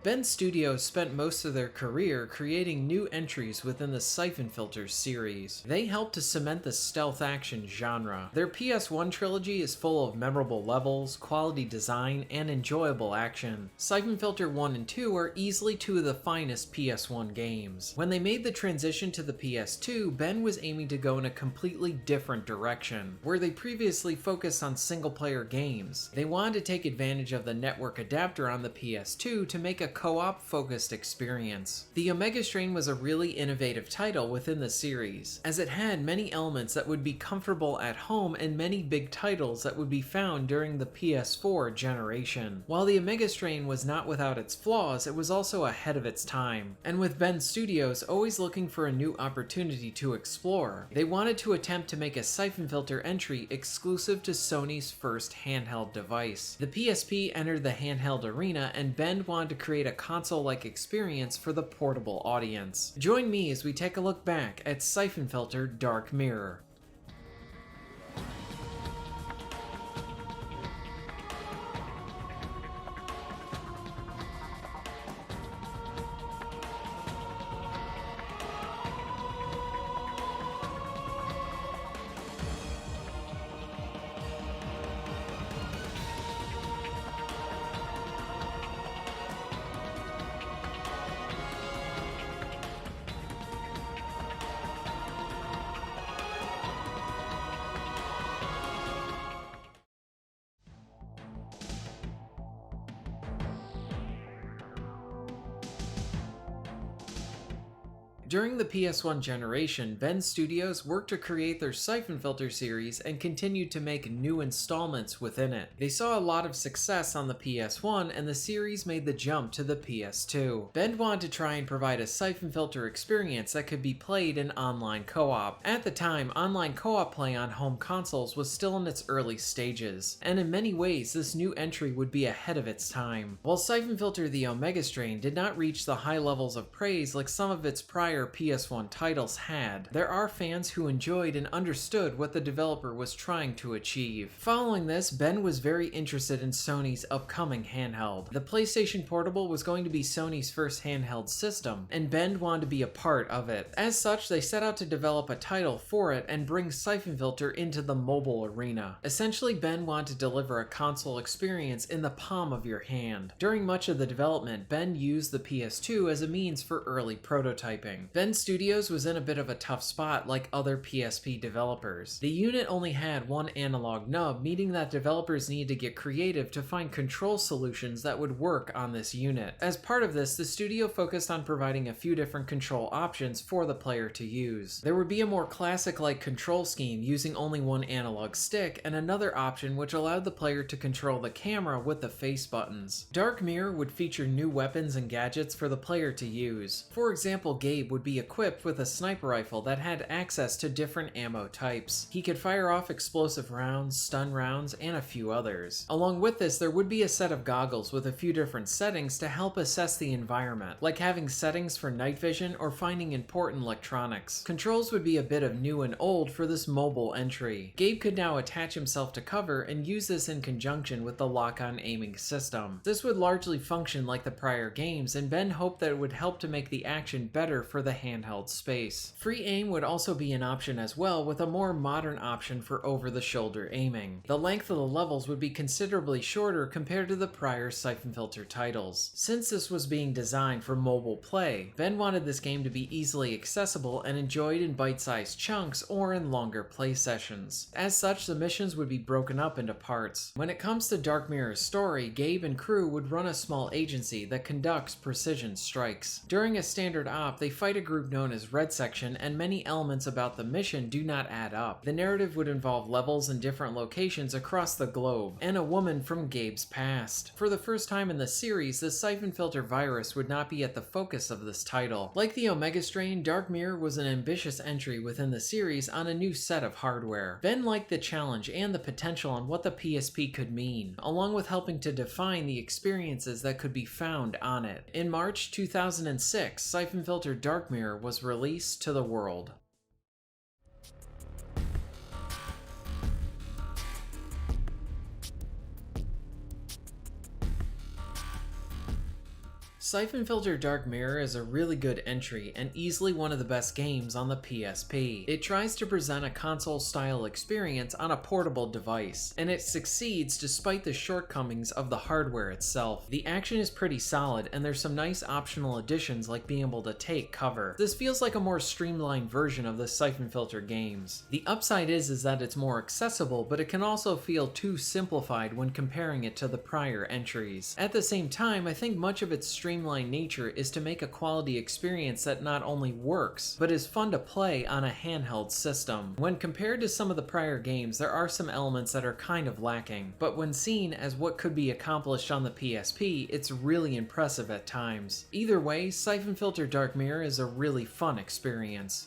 Bend Studios spent most of their career creating new entries within the Syphon Filter series. They helped to cement the stealth action genre. Their PS1 trilogy is full of memorable levels, quality design, and enjoyable action. Syphon Filter 1 and 2 are easily two of the finest PS1 games. When they made the transition to the PS2, Bend was aiming to go in a completely different direction, where they previously focused on single-player games. They wanted to take advantage of the network adapter on the PS2 to make a co-op focused experience. The Omega Strain was a really innovative title within the series, as it had many elements that would be comfortable at home and many big titles that would be found during the PS4 generation. While the Omega Strain was not without its flaws, it was also ahead of its time, and with Bend Studios always looking for a new opportunity to explore, they wanted to attempt to make a Syphon Filter entry exclusive to Sony's first handheld device. The PSP entered the handheld arena, and Bend wanted to create a console-like experience for the portable audience. Join me as we take a look back at Syphon Filter Dark Mirror. During the PS1 generation, Bend Studios worked to create their Syphon Filter series and continued to make new installments within it. They saw a lot of success on the PS1, and the series made the jump to the PS2. Bend wanted to try and provide a Syphon Filter experience that could be played in online co-op. At the time, online co-op play on home consoles was still in its early stages, and in many ways this new entry would be ahead of its time. While Syphon Filter The Omega Strain did not reach the high levels of praise like some of its prior PS1 titles had, there are fans who enjoyed and understood what the developer was trying to achieve. Following this, Ben was very interested in Sony's upcoming handheld. The PlayStation Portable was going to be Sony's first handheld system, and Ben wanted to be a part of it. As such, they set out to develop a title for it and bring Syphon Filter into the mobile arena. Essentially, Ben wanted to deliver a console experience in the palm of your hand. During much of the development, Ben used the PS2 as a means for early prototyping. Bend Studios was in a bit of a tough spot like other PSP developers. The unit only had one analog nub, meaning that developers needed to get creative to find control solutions that would work on this unit. As part of this, the studio focused on providing a few different control options for the player to use. There would be a more classic-like control scheme using only one analog stick, and another option which allowed the player to control the camera with the face buttons. Dark Mirror would feature new weapons and gadgets for the player to use. For example, Gabe would be equipped with a sniper rifle that had access to different ammo types. He could fire off explosive rounds, stun rounds, and a few others. Along with this, there would be a set of goggles with a few different settings to help assess the environment, like having settings for night vision or finding important electronics. Controls would be a bit of new and old for this mobile entry. Gabe could now attach himself to cover and use this in conjunction with the lock-on aiming system. This would largely function like the prior games, and Ben hoped that it would help to make the action better for the handheld space. Free aim would also be an option as well, with a more modern option for over-the-shoulder aiming. The length of the levels would be considerably shorter compared to the prior Syphon Filter titles. Since this was being designed for mobile play, Ben wanted this game to be easily accessible and enjoyed in bite-sized chunks or in longer play sessions. As such, the missions would be broken up into parts. When it comes to Dark Mirror's story, Gabe and crew would run a small agency that conducts precision strikes. During a standard op, they fight a group known as Red Section, and many elements about the mission do not add up. The narrative would involve levels in different locations across the globe, and a woman from Gabe's past. For the first time in the series, the Syphon Filter virus would not be at the focus of this title. Like the Omega Strain, Dark Mirror was an ambitious entry within the series on a new set of hardware. Ben liked the challenge and the potential on what the PSP could mean, along with helping to define the experiences that could be found on it. In March 2006, Syphon Filter Dark Mirror was released to the world. Syphon Filter Dark Mirror is a really good entry and easily one of the best games on the PSP. It tries to present a console-style experience on a portable device, and it succeeds despite the shortcomings of the hardware itself. The action is pretty solid, and there's some nice optional additions like being able to take cover. This feels like a more streamlined version of the Syphon Filter games. The upside is that it's more accessible, but it can also feel too simplified when comparing it to the prior entries. At the same time, I think much of its streamlined nature is to make a quality experience that not only works, but is fun to play on a handheld system. When compared to some of the prior games, there are some elements that are kind of lacking, but when seen as what could be accomplished on the PSP, it's really impressive at times. Either way, Syphon Filter Dark Mirror is a really fun experience.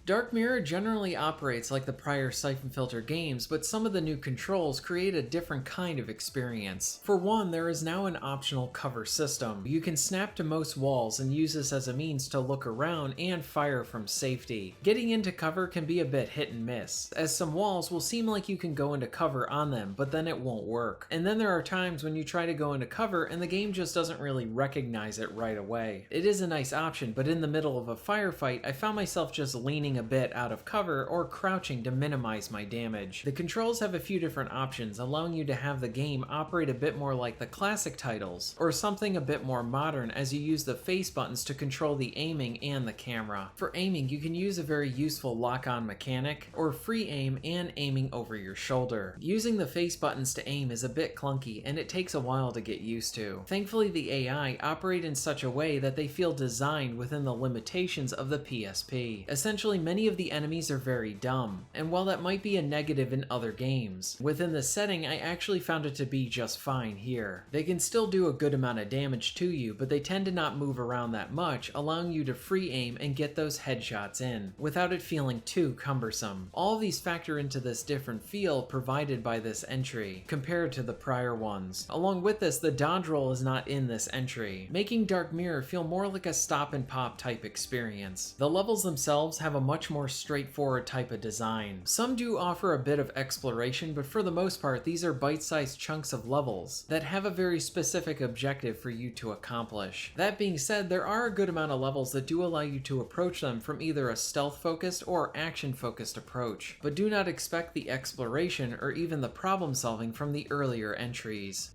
Dark Mirror generally operates like the prior Syphon Filter games, but some of the new controls create a different kind of experience. For one, there is now an optional cover system. You can snap to most walls and use this as a means to look around and fire from safety. Getting into cover can be a bit hit and miss, as some walls will seem like you can go into cover on them, but then it won't work. And then there are times when you try to go into cover and the game just doesn't really recognize it right away. It is a nice option, but in the middle of a firefight, I found myself just leaning a bit out of cover or crouching to minimize my damage. The controls have a few different options, allowing you to have the game operate a bit more like the classic titles, or something a bit more modern as you use the face buttons to control the aiming and the camera. For aiming, you can use a very useful lock-on mechanic, or free aim and aiming over your shoulder. Using the face buttons to aim is a bit clunky, and it takes a while to get used to. Thankfully, the AI operate in such a way that they feel designed within the limitations of the PSP. Essentially, many of the enemies are very dumb, and while that might be a negative in other games, within the setting I actually found it to be just fine here. They can still do a good amount of damage to you, but they tend to not move around that much, allowing you to free aim and get those headshots in, without it feeling too cumbersome. All of these factor into this different feel provided by this entry, compared to the prior ones. Along with this, the dodge roll is not in this entry, making Dark Mirror feel more like a stop and pop type experience. The levels themselves have a much more straightforward type of design. Some do offer a bit of exploration, but for the most part these are bite-sized chunks of levels that have a very specific objective for you to accomplish. That being said, there are a good amount of levels that do allow you to approach them from either a stealth-focused or action-focused approach, but do not expect the exploration or even the problem-solving from the earlier entries.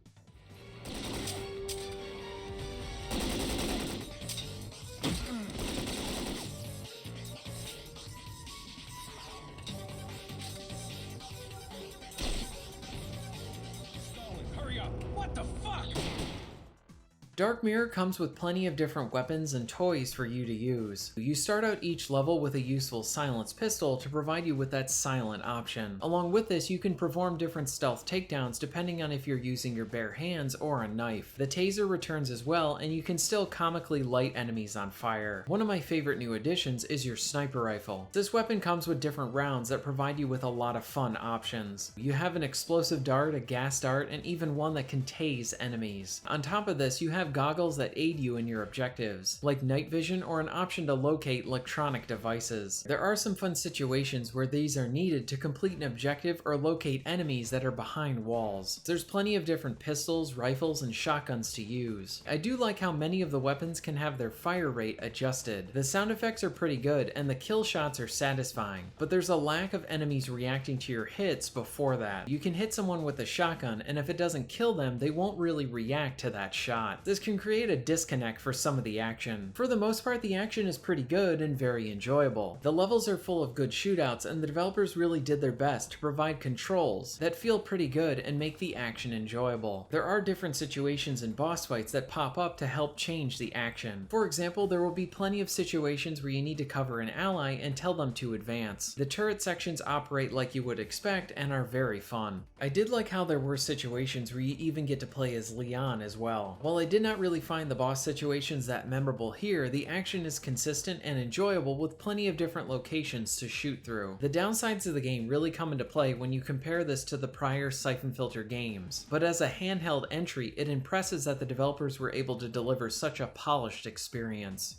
Dark Mirror comes with plenty of different weapons and toys for you to use. You start out each level with a useful silence pistol to provide you with that silent option. Along with this, you can perform different stealth takedowns depending on if you're using your bare hands or a knife. The taser returns as well, and you can still comically light enemies on fire. One of my favorite new additions is your sniper rifle. This weapon comes with different rounds that provide you with a lot of fun options. You have an explosive dart, a gas dart, and even one that can tase enemies. On top of this, you have goggles that aid you in your objectives, like night vision or an option to locate electronic devices. There are some fun situations where these are needed to complete an objective or locate enemies that are behind walls. There's plenty of different pistols, rifles, and shotguns to use. I do like how many of the weapons can have their fire rate adjusted. The sound effects are pretty good and the kill shots are satisfying, but there's a lack of enemies reacting to your hits before that. You can hit someone with a shotgun, and if it doesn't kill them, they won't really react to that shot. This can create a disconnect for some of the action. For the most part, the action is pretty good and very enjoyable. The levels are full of good shootouts, and the developers really did their best to provide controls that feel pretty good and make the action enjoyable. There are different situations in boss fights that pop up to help change the action. For example, there will be plenty of situations where you need to cover an ally and tell them to advance. The turret sections operate like you would expect and are very fun. I did like how there were situations where you even get to play as Leon as well. While I didn't did not really find the boss situations that memorable here. The action is consistent and enjoyable with plenty of different locations to shoot through. The downsides of the game really come into play when you compare this to the prior Syphon Filter games, but as a handheld entry, it impresses that the developers were able to deliver such a polished experience.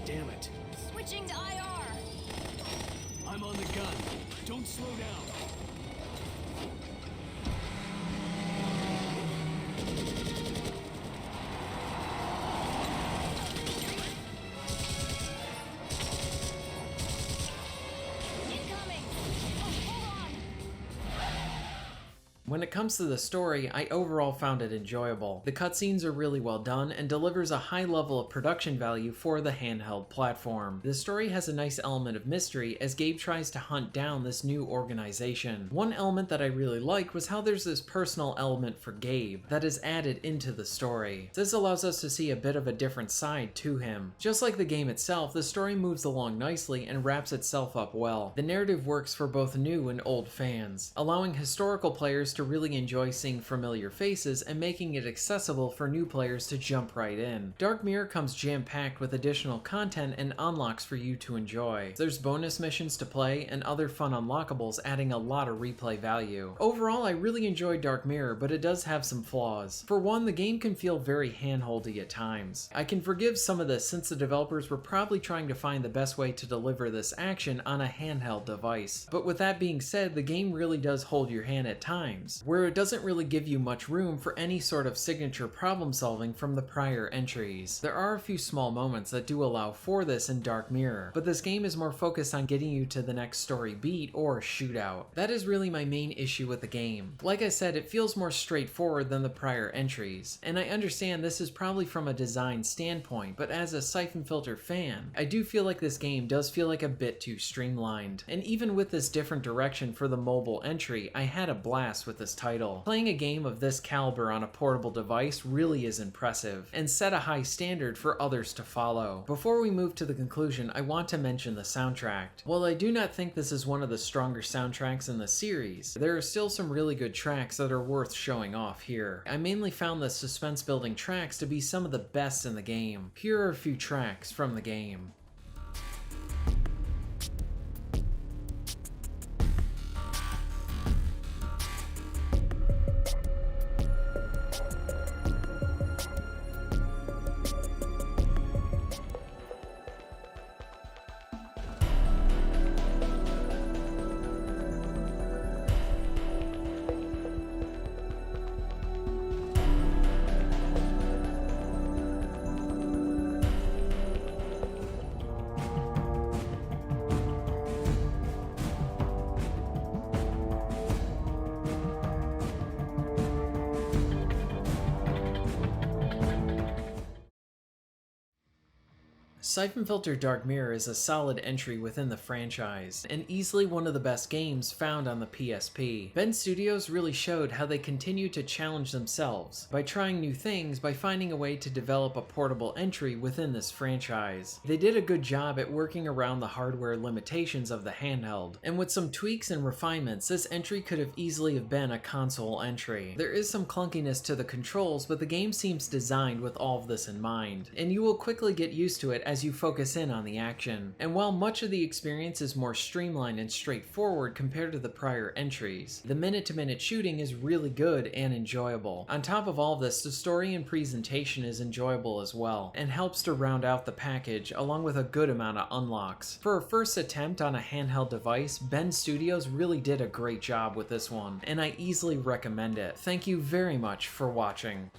Damn it. Switching to IR. I'm on the gun. Don't slow down. Incoming. Oh, hold on. When it comes to the story, I overall found it enjoyable. The cutscenes are really well done and delivers a high level of production value for the handheld platform. The story has a nice element of mystery as Gabe tries to hunt down this new organization. One element that I really like was how there's this personal element for Gabe that is added into the story. This allows us to see a bit of a different side to him. Just like the game itself, the story moves along nicely and wraps itself up well. The narrative works for both new and old fans, allowing historical players to really enjoy seeing familiar faces and making it accessible for new players to jump right in. Dark Mirror comes jam-packed with additional content and unlocks for you to enjoy. There's bonus missions to play and other fun unlockables, adding a lot of replay value. Overall, I really enjoyed Dark Mirror, but it does have some flaws. For one, the game can feel very handholdy at times. I can forgive some of this since the developers were probably trying to find the best way to deliver this action on a handheld device. But with that being said, the game really does hold your hand at times, where it doesn't really give you much room for any sort of signature problem solving from the prior entries. There are a few small moments that do allow for this in Dark Mirror, but this game is more focused on getting you to the next story beat or shootout. That is really my main issue with the game. Like I said, it feels more straightforward than the prior entries, and I understand this is probably from a design standpoint, but as a Syphon Filter fan, I do feel like this game does feel like a bit too streamlined. And even with this different direction for the mobile entry, I had a blast with this title. Playing a game of this caliber on a portable device really is impressive, and set a high standard for others to follow. Before we move to the conclusion, I want to mention the soundtrack. While I do not think this is one of the stronger soundtracks in the series, there are still some really good tracks that are worth showing off here. I mainly found the suspense building tracks to be some of the best in the game. Here are a few tracks from the game. Syphon Filter Dark Mirror is a solid entry within the franchise, and easily one of the best games found on the PSP. Bend Studios really showed how they continue to challenge themselves by trying new things by finding a way to develop a portable entry within this franchise. They did a good job at working around the hardware limitations of the handheld, and with some tweaks and refinements, this entry could have easily have been a console entry. There is some clunkiness to the controls, but the game seems designed with all of this in mind, and you will quickly get used to it as you focus in on the action. And while much of the experience is more streamlined and straightforward compared to the prior entries, the minute-to-minute shooting is really good and enjoyable. On top of all this, the story and presentation is enjoyable as well, and helps to round out the package along with a good amount of unlocks. For a first attempt on a handheld device, Bend Studios really did a great job with this one, and I easily recommend it. Thank you very much for watching.